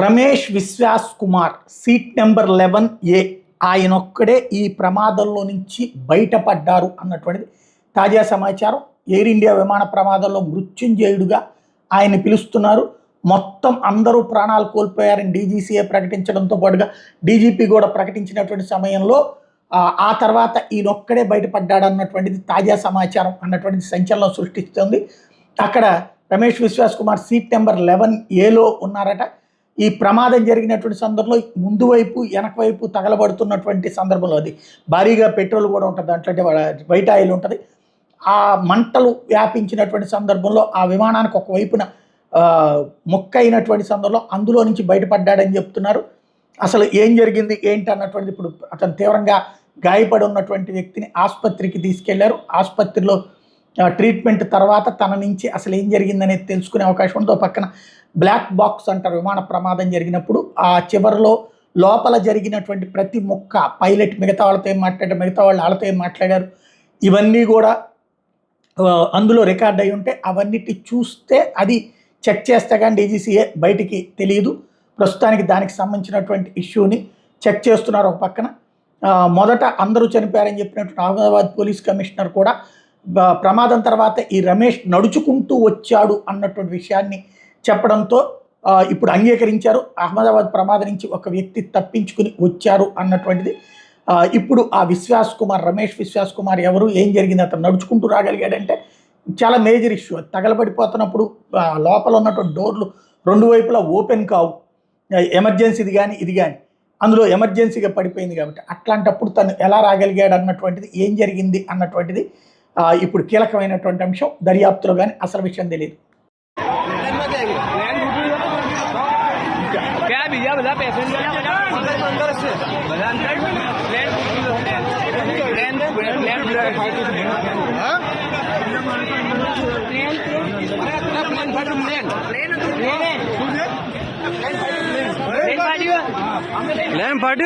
Ramesh Vishwas Kumar seat number 11A ఆయనొక్కడే ఈ ప్రమాదంలో నుంచి బయటపడ్డారు అన్నటువంటిది తాజా సమాచారం. ఎయిర్ ఇండియా విమాన ప్రమాదంలో మృత్యుంజయుడుగా ఆయన పిలుస్తున్నారు. మొత్తం అందరూ ప్రాణాలు కోల్పోయారని డీజీసీఏ ప్రకటించడంతో పాటుగా డీజీపీ కూడా ప్రకటించినటువంటి సమయంలో ఆ తర్వాత ఈయనొక్కడే బయటపడ్డాడు అన్నటువంటిది తాజా సమాచారం అన్నటువంటిది సంచలనం సృష్టిస్తుంది. అక్కడ రమేష్ విశ్వాస్ కుమార్ సీట్ నెంబర్ 11Aలో ఉన్నారట. ఈ ప్రమాదం జరిగినటువంటి సందర్భంలో ముందు వైపు వెనక వైపు తగలబడుతున్నటువంటి సందర్భంలో అది భారీగా పెట్రోల్ కూడా ఉంటుంది, దాంట్లో అంటే వైట్ ఆయిల్ ఉంటుంది. ఆ మంటలు వ్యాపించినటువంటి సందర్భంలో ఆ విమానానికి ఒకవైపున మొక్క అయినటువంటి సందర్భంలో అందులో నుంచి బయటపడ్డాడని చెప్తున్నారు. అసలు ఏం జరిగింది ఏంటి అన్నటువంటిది ఇప్పుడు అతను తీవ్రంగా గాయపడి ఉన్నటువంటి వ్యక్తిని ఆసుపత్రికి తీసుకెళ్లారు. ఆసుపత్రిలో ట్రీట్మెంట్ తర్వాత తన నుంచి అసలు ఏం జరిగిందనేది తెలుసుకునే అవకాశం ఉంటుంది. పక్కన బ్లాక్ బాక్స్ అంటారు, విమాన ప్రమాదం జరిగినప్పుడు ఆ చివరిలో లోపల జరిగినటువంటి ప్రతి ముక్క పైలట్ మిగతా వాళ్ళతో ఏం మాట్లాడారు, మిగతా వాళ్ళు వాళ్ళతో ఏం మాట్లాడారు, ఇవన్నీ కూడా అందులో రికార్డ్ అయి ఉంటే అవన్నిటి చూస్తే అది చెక్ చేస్తే కానీ డీజీసీఏ బయటికి తెలియదు. ప్రస్తుతానికి దానికి సంబంధించినటువంటి ఇష్యూని చెక్ చేస్తున్నారు. ఒక పక్కన మొదట అందరూ చనిపోయారని చెప్పినటువంటి అహ్మదాబాద్ పోలీస్ కమిషనర్ కూడా ప్రమాదం తర్వాత ఈ రమేష్ నడుచుకుంటూ వచ్చాడు అన్నటువంటి విషయాన్ని చెప్పడంతో ఇప్పుడు అంగీకరించారు. అహ్మదాబాద్ ప్రమాదం నుంచి ఒక వ్యక్తి తప్పించుకుని వచ్చారు అన్నటువంటిది. ఇప్పుడు ఆ విశ్వాస్ కుమార్, రమేష్ విశ్వాస్ కుమార్ ఎవరు, ఏం జరిగింది, అతను నడుచుకుంటూ రాగలిగాడంటే చాలా మేజర్ ఇష్యూ. తగలబడిపోతున్నప్పుడు లోపల ఉన్నటువంటి డోర్లు రెండు వైపులా ఓపెన్ కావు, ఎమర్జెన్సీది కానీ ఇది కానీ, అందులో ఎమర్జెన్సీగా పడిపోయింది కాబట్టి అట్లాంటప్పుడు తను ఎలా రాగలిగాడు అన్నటువంటిది, ఏం జరిగింది అన్నటువంటిది ఇప్పుడు కీలకమైనటువంటి అంశం. దర్యాప్తులో కానీ అసలు విషయం తెలియదు. Plane party